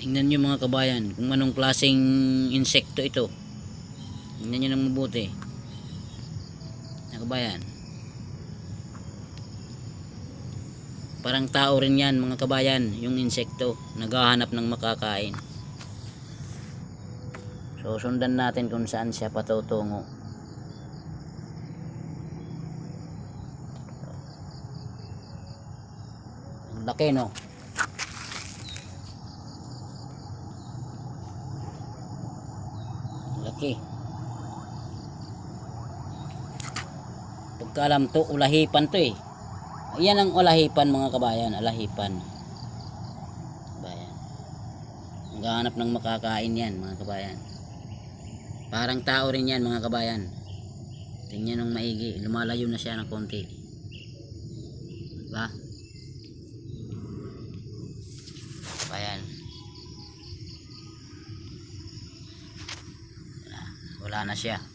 Tingnan nyo mga kabayan kung anong klaseng insekto ito. Tingnan nyo ng mabuti mga kabayan. Parang tao rin yan mga kabayan, yung insekto naghahanap ng makakain. So sundan natin kung saan siya patutungo. Ang laki, no? Laki. Pagkaalam to, ulahipan to eh. Ayan ang ulahipan mga kabayan, alahipan. Kabayan. Naghahanap ng makakain yan mga kabayan. Parang tao rin yan mga kabayan. Tingnan ng maigi, lumalayo na siya ng konti. Diba? Kabayan. Wala na siya.